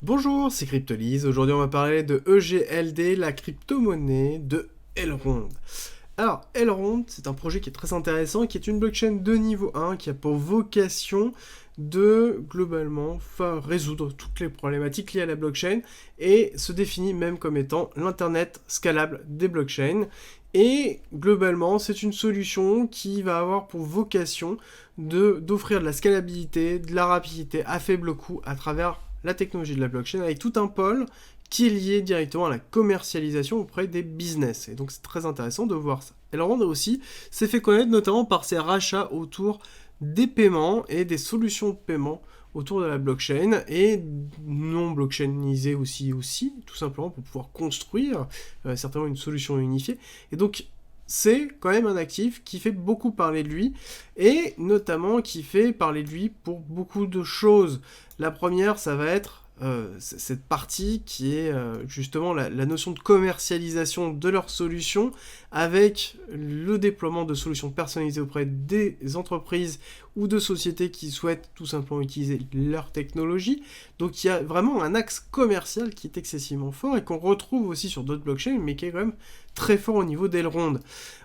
Bonjour, c'est Cryptolyse. Aujourd'hui, on va parler de EGLD, la crypto-monnaie de Elrond. Alors, Elrond, c'est un projet qui est très intéressant, qui est une blockchain de niveau 1, qui a pour vocation de, globalement, résoudre toutes les problématiques liées à la blockchain et se définit même comme étant l'Internet scalable des blockchains. Et globalement, c'est une solution qui va avoir pour vocation d'offrir de la scalabilité, de la rapidité à faible coût à travers la technologie de la blockchain avec tout un pôle qui est lié directement à la commercialisation auprès des business. Et donc c'est très intéressant de voir ça. Elrond aussi s'est fait connaître notamment par ses rachats autour des paiements et des solutions de paiement autour de la blockchain et non blockchainisées aussi, tout simplement pour pouvoir construire certainement une solution unifiée. Et donc c'est quand même un actif qui fait beaucoup parler de lui, et notamment qui fait parler de lui pour beaucoup de choses. La première, ça va être cette partie qui est justement la notion de commercialisation de leurs solutions, avec le déploiement de solutions personnalisées auprès des entreprises ou de sociétés qui souhaitent tout simplement utiliser leur technologie. Donc il y a vraiment un axe commercial qui est excessivement fort et qu'on retrouve aussi sur d'autres blockchains, mais qui est quand même très fort au niveau d'Elrond.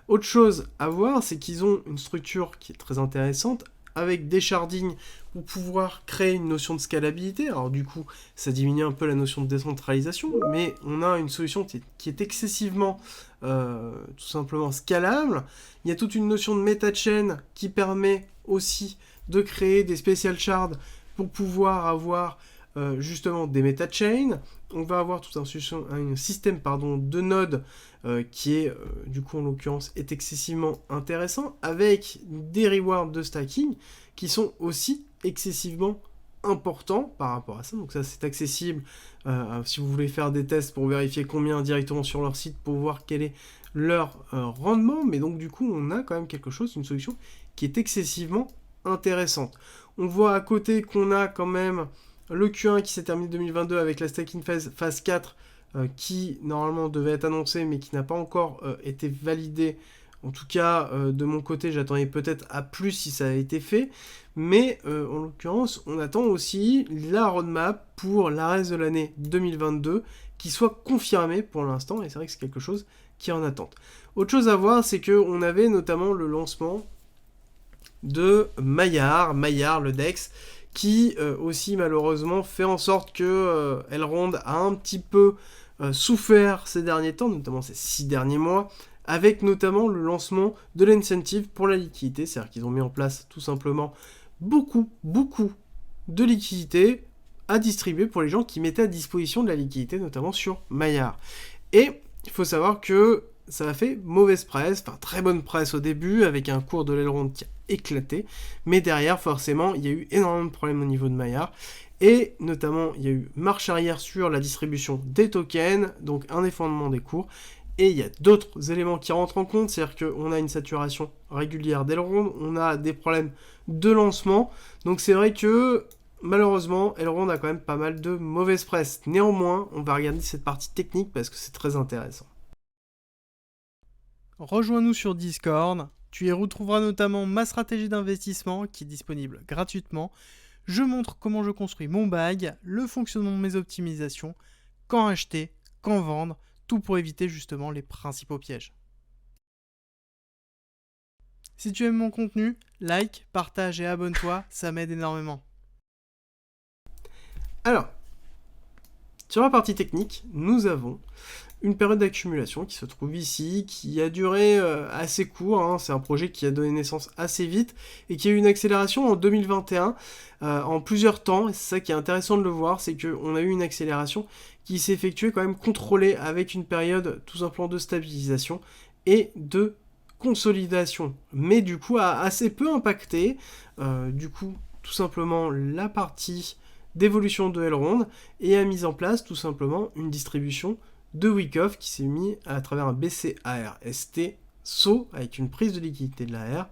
Autre chose à voir, c'est qu'ils ont une structure qui est très intéressante, avec des shardings pour pouvoir créer une notion de scalabilité. Alors du coup, ça diminue un peu la notion de décentralisation, mais on a une solution qui est excessivement, tout simplement, scalable. Il y a toute une notion de meta-chain qui permet aussi de créer des special shards pour pouvoir avoir justement des meta-chains. On va avoir tout un système de nodes qui est, du coup en l'occurrence, est excessivement intéressant, avec des rewards de stacking qui sont aussi excessivement importants par rapport à ça. Donc ça, c'est accessible si vous voulez faire des tests pour vérifier combien directement sur leur site pour voir quel est leur rendement. Mais donc du coup, on a quand même quelque chose, une solution qui est excessivement intéressante. On voit à côté qu'on a quand même le Q1 qui s'est terminé 2022 avec la staking phase 4 qui normalement devait être annoncé mais qui n'a pas encore été validé. En tout cas, de mon côté, j'attendais peut-être à plus si ça a été fait. Mais en l'occurrence, on attend aussi la roadmap pour la reste de l'année 2022 qui soit confirmée pour l'instant. Et c'est vrai que c'est quelque chose qui est en attente. Autre chose à voir, c'est qu'on avait notamment le lancement de Maillard, le DEX, qui aussi malheureusement fait en sorte que Elrond a un petit peu souffert ces derniers temps, notamment ces 6 derniers mois, avec notamment le lancement de l'incentive pour la liquidité, c'est-à-dire qu'ils ont mis en place tout simplement beaucoup de liquidités à distribuer pour les gens qui mettaient à disposition de la liquidité, notamment sur Maillard. Et il faut savoir que ça a fait mauvaise presse, enfin très bonne presse au début, avec un cours de l'Elrond qui a éclaté, mais derrière, forcément, il y a eu énormément de problèmes au niveau de Maillard, et notamment, il y a eu marche arrière sur la distribution des tokens, donc un effondrement des cours, et il y a d'autres éléments qui rentrent en compte, c'est-à-dire qu'on a une saturation régulière d'Elrond, on a des problèmes de lancement, donc c'est vrai que malheureusement, Elrond a quand même pas mal de mauvaise presse. Néanmoins, on va regarder cette partie technique parce que c'est très intéressant. Rejoins-nous sur Discord, tu y retrouveras notamment ma stratégie d'investissement qui est disponible gratuitement. Je montre comment je construis mon bag, le fonctionnement de mes optimisations, quand acheter, quand vendre, tout pour éviter justement les principaux pièges. Si tu aimes mon contenu, like, partage et abonne-toi, ça m'aide énormément. Alors, sur la partie technique, nous avons une période d'accumulation qui se trouve ici, qui a duré assez court, hein. C'est un projet qui a donné naissance assez vite et qui a eu une accélération en 2021 en plusieurs temps. Et c'est ça qui est intéressant de le voir, c'est qu'on a eu une accélération qui s'est effectuée quand même contrôlée, avec une période tout simplement de stabilisation et de consolidation, mais du coup a assez peu impacté du coup tout simplement la partie d'évolution de Elrond, et a mis en place tout simplement une distribution de Wyckoff qui s'est mis à travers un BCARST saut avec une prise de liquidité de l'AR.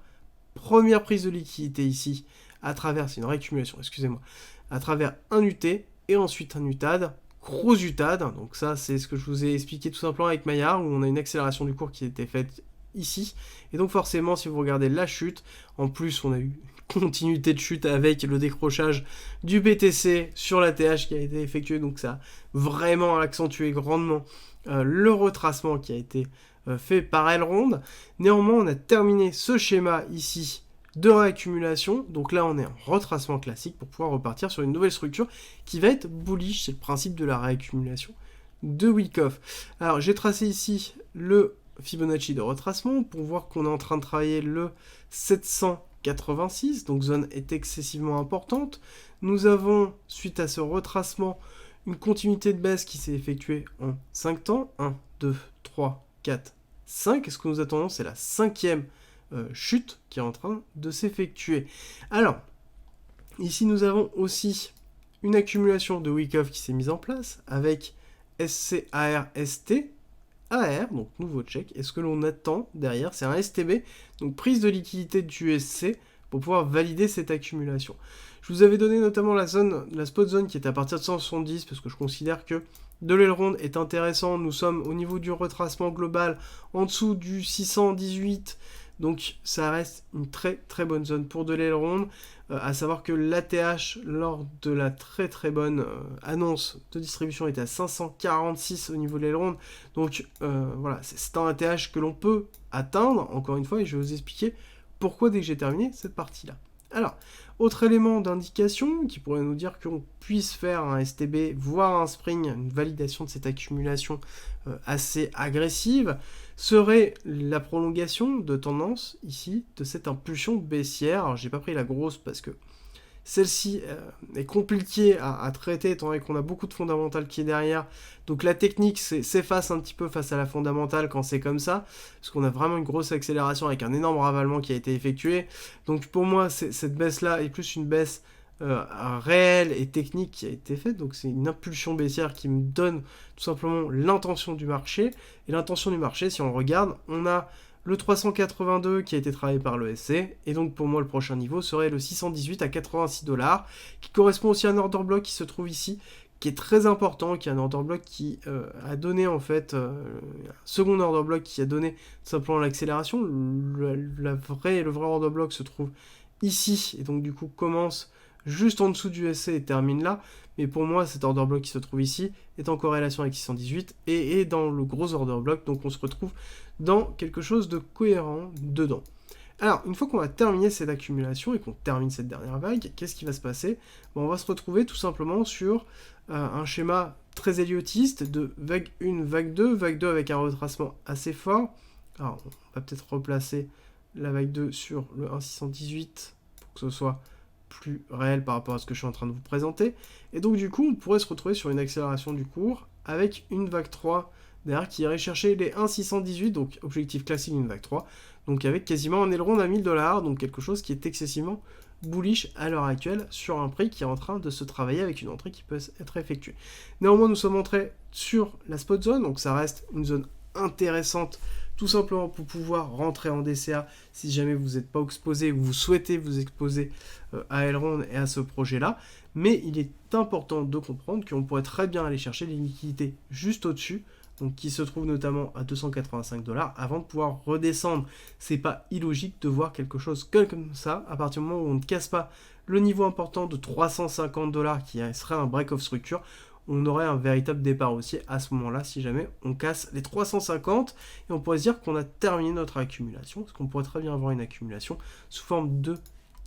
Première prise de liquidité ici à travers, c'est une réaccumulation, excusez-moi, à travers un UT et ensuite un UTAD, gros UTAD. Donc ça, c'est ce que je vous ai expliqué tout simplement avec Maillard, où on a une accélération du cours qui a été faite ici. Et donc forcément, si vous regardez la chute, en plus on a eu continuité de chute avec le décrochage du BTC sur la TH qui a été effectué, donc ça a vraiment accentué grandement le retracement qui a été fait par Elrond. Néanmoins, on a terminé ce schéma ici de réaccumulation, donc là on est en retracement classique pour pouvoir repartir sur une nouvelle structure qui va être bullish, c'est le principe de la réaccumulation de Wyckoff. Alors j'ai tracé ici le Fibonacci de retracement pour voir qu'on est en train de travailler le 786, donc zone est excessivement importante. Nous avons, suite à ce retracement, une continuité de baisse qui s'est effectuée en 5 temps, 1, 2, 3, 4, 5, et ce que nous attendons c'est la 5e chute qui est en train de s'effectuer. Alors, ici nous avons aussi une accumulation de Wyckoff qui s'est mise en place avec SCAR-ST, AR, donc nouveau check, et ce que l'on attend derrière, c'est un STB, donc prise de liquidité du USC, pour pouvoir valider cette accumulation. Je vous avais donné notamment la spot zone qui est à partir de 170, parce que je considère que de l'Elrond est intéressant, nous sommes au niveau du retracement global, en dessous du 618, donc ça reste une très très bonne zone pour de l'Elrond, à savoir que l'ATH lors de la très très bonne annonce de distribution était à 546 au niveau de l'Elrond, donc voilà, c'est un ATH que l'on peut atteindre, encore une fois, et je vais vous expliquer pourquoi dès que j'ai terminé cette partie-là. Alors, autre élément d'indication qui pourrait nous dire qu'on puisse faire un STB, voire un spring, une validation de cette accumulation assez agressive, serait la prolongation de tendance ici de cette impulsion baissière. Alors j'ai pas pris la grosse parce que celle-ci est compliquée à traiter étant donné qu'on a beaucoup de fondamentales qui est derrière. Donc la technique s'efface un petit peu face à la fondamentale quand c'est comme ça, parce qu'on a vraiment une grosse accélération avec un énorme ravalement qui a été effectué. Donc pour moi, cette baisse-là est plus une baisse réelle et technique qui a été faite. Donc c'est une impulsion baissière qui me donne tout simplement l'intention du marché. Et l'intention du marché, si on regarde, on a le 382 qui a été travaillé par le SC, et donc pour moi le prochain niveau serait le 618 à 86$, qui correspond aussi à un order block qui se trouve ici, qui est très important, qui est un order block qui a donné en fait, un second order block qui a donné tout simplement l'accélération. Le vrai order block se trouve ici, et donc du coup commence juste en dessous du SC et termine là, mais pour moi cet order block qui se trouve ici est en corrélation avec 618 et est dans le gros order block, donc on se retrouve dans quelque chose de cohérent dedans. Alors, une fois qu'on a terminé cette accumulation et qu'on termine cette dernière vague, qu'est-ce qui va se passer ? On va se retrouver tout simplement sur un schéma très héliotiste de vague 1, vague 2 avec un retracement assez fort. Alors, on va peut-être replacer la vague 2 sur le 1,618 pour que ce soit plus réel par rapport à ce que je suis en train de vous présenter. Et donc, du coup, on pourrait se retrouver sur une accélération du cours avec une vague 3 derrière qui irait chercher les 1,618, donc objectif classique d'une vague 3, donc avec quasiment un aileron à 1000$, donc quelque chose qui est excessivement bullish à l'heure actuelle sur un prix qui est en train de se travailler avec une entrée qui peut être effectuée. Néanmoins, nous sommes entrés sur la spot zone, donc ça reste une zone intéressante tout simplement pour pouvoir rentrer en DCA si jamais vous n'êtes pas exposé ou vous souhaitez vous exposer à Elrond et à ce projet-là. Mais il est important de comprendre qu'on pourrait très bien aller chercher des liquidités juste au-dessus, donc qui se trouve notamment à 285$ avant de pouvoir redescendre. C'est pas illogique de voir quelque chose comme ça à partir du moment où on ne casse pas le niveau important de 350$ qui serait un break of structure. On aurait un véritable départ haussier à ce moment-là si jamais on casse les 350 et on pourrait se dire qu'on a terminé notre accumulation, parce qu'on pourrait très bien avoir une accumulation sous forme de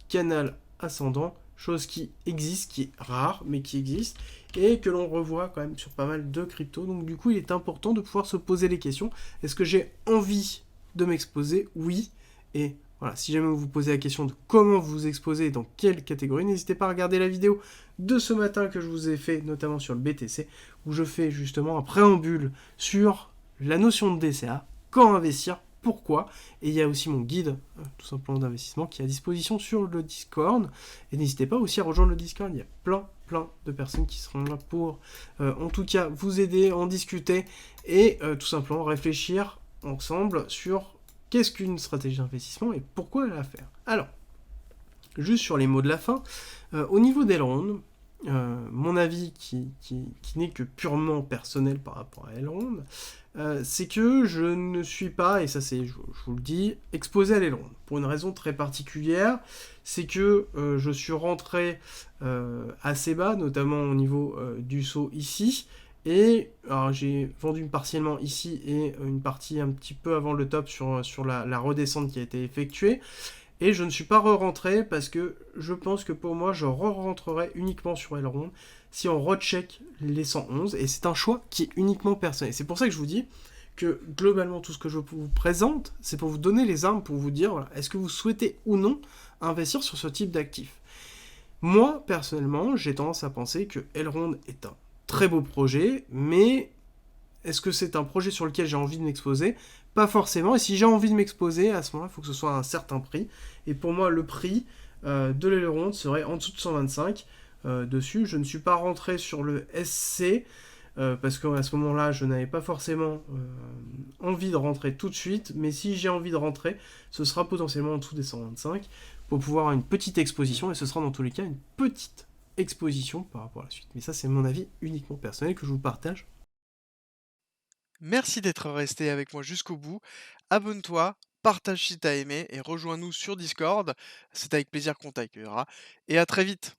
canal ascendant, chose qui existe, qui est rare, mais qui existe, et que l'on revoit quand même sur pas mal de cryptos. Donc du coup, il est important de pouvoir se poser les questions. Est-ce que j'ai envie de m'exposer ? Oui. Et voilà, si jamais vous vous posez la question de comment vous exposer, dans quelle catégorie, n'hésitez pas à regarder la vidéo de ce matin que je vous ai fait, notamment sur le BTC, où je fais justement un préambule sur la notion de DCA, quand investir, pourquoi, et il y a aussi mon guide, tout simplement d'investissement, qui est à disposition sur le Discord, et n'hésitez pas aussi à rejoindre le Discord, il y a plein de personnes qui seront là pour, en tout cas, vous aider, en discuter, et tout simplement réfléchir ensemble sur qu'est-ce qu'une stratégie d'investissement et pourquoi la faire. Alors, juste sur les mots de la fin, au niveau d'Elrond, mon avis qui n'est que purement personnel par rapport à Elrond, c'est que je ne suis pas, et ça c'est, je vous le dis, exposé à l'Elrond. Pour une raison très particulière, c'est que je suis rentré assez bas, notamment au niveau du saut ici, et alors j'ai vendu partiellement ici et une partie un petit peu avant le top sur la redescente qui a été effectuée. Et je ne suis pas re-rentré parce que je pense que pour moi, je re-rentrerai uniquement sur Elrond si on recheck les 111. Et c'est un choix qui est uniquement personnel. C'est pour ça que je vous dis que globalement, tout ce que je vous présente, c'est pour vous donner les armes, pour vous dire, voilà, est-ce que vous souhaitez ou non investir sur ce type d'actif. Moi, personnellement, j'ai tendance à penser que Elrond est un très beau projet, mais est-ce que c'est un projet sur lequel j'ai envie de m'exposer? Pas forcément. Et si j'ai envie de m'exposer, à ce moment-là, il faut que ce soit à un certain prix. Et pour moi, le prix de l'aileron serait en dessous de 125 dessus. Je ne suis pas rentré sur le SC parce qu'à ce moment-là, je n'avais pas forcément envie de rentrer tout de suite. Mais si j'ai envie de rentrer, ce sera potentiellement en dessous des 125 pour pouvoir avoir une petite exposition. Et ce sera dans tous les cas une petite exposition par rapport à la suite. Mais ça, c'est mon avis uniquement personnel que je vous partage. Merci d'être resté avec moi jusqu'au bout. Abonne-toi, partage si t'as aimé et rejoins-nous sur Discord. C'est avec plaisir qu'on t'accueillera. Et à très vite.